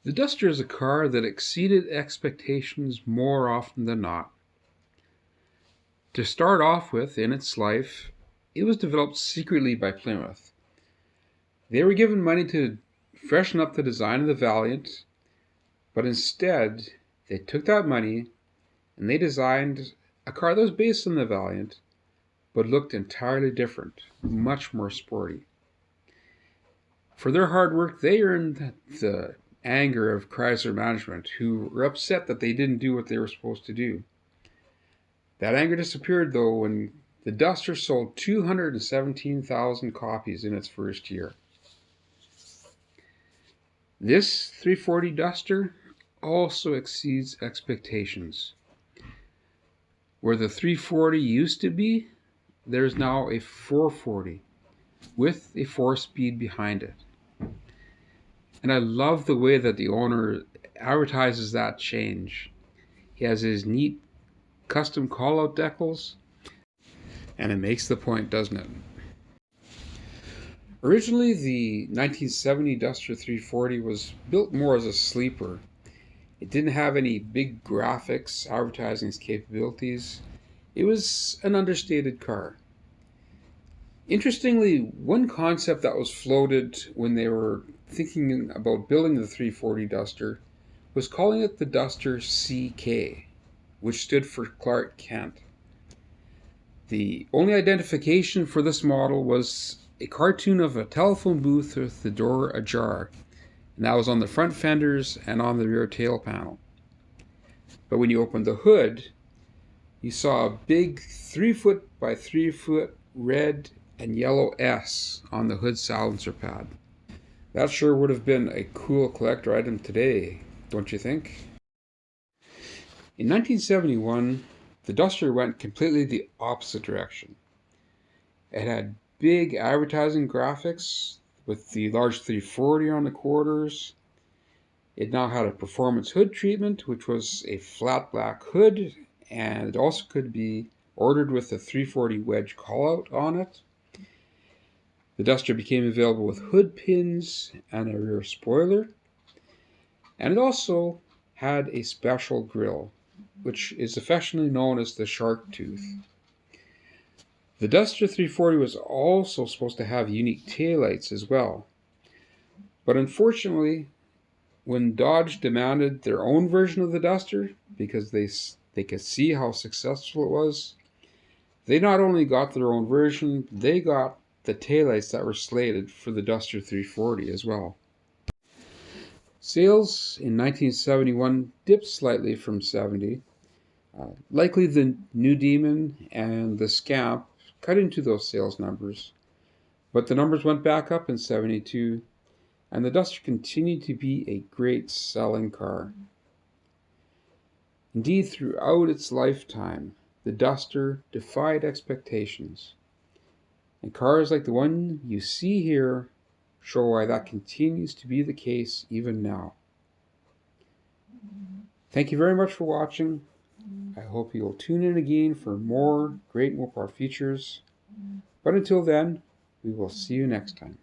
The Duster is a car that exceeded expectations more often than not. To start off with, in its life, it was developed secretly by Plymouth. They were given money to freshen up the design of the Valiant, but instead they took that money and they designed a car that was based on the Valiant, but looked entirely different, much more sporty. For their hard work, they earned the anger of Chrysler management, who were upset that they didn't do what they were supposed to do. That anger disappeared, though, when the Duster sold 217,000 copies in its first year. This 340 Duster also exceeds expectations. Where the 340 used to be, there's now a 440 with a 4-speed behind it. And I love the way that the owner advertises that change. He has his neat custom call-out decals, and it makes the point, doesn't it? Originally, the 1970 Duster 340 was built more as a sleeper. It didn't have any big graphics advertising its capabilities. It was an understated car. Interestingly, one concept that was floated when they were thinking about building the 340 Duster was calling it the Duster CK, which stood for Clark Kent. The only identification for this model was a cartoon of a telephone booth with the door ajar, and that was on the front fenders and on the rear tail panel. But when you opened the hood, you saw a big 3-foot by 3-foot red and yellow S on the hood silencer pad. That sure would have been a cool collector item today, don't you think? In 1971, the Duster went completely the opposite direction. It had big advertising graphics with the large 340 on the quarters. It now had a performance hood treatment, which was a flat black hood, and it also could be ordered with a 340 wedge callout on it. The Duster became available with hood pins and a rear spoiler, and it also had a special grille, which is affectionately known as the shark tooth. The Duster 340 was also supposed to have unique taillights as well, but unfortunately, when Dodge demanded their own version of the Duster, because they could see how successful it was, they not only got their own version, they got the taillights that were slated for the Duster 340 as well. Sales in 1971 dipped slightly from 70. Likely the New Demon and the Scamp cut into those sales numbers, but the numbers went back up in 72, and the Duster continued to be a great selling car. Indeed, throughout its lifetime, the Duster defied expectations. And cars like the one you see here show why that continues to be the case even now. Thank you very much for watching. I hope you will tune in again for more great Mopar features. But until then, we will see you next time.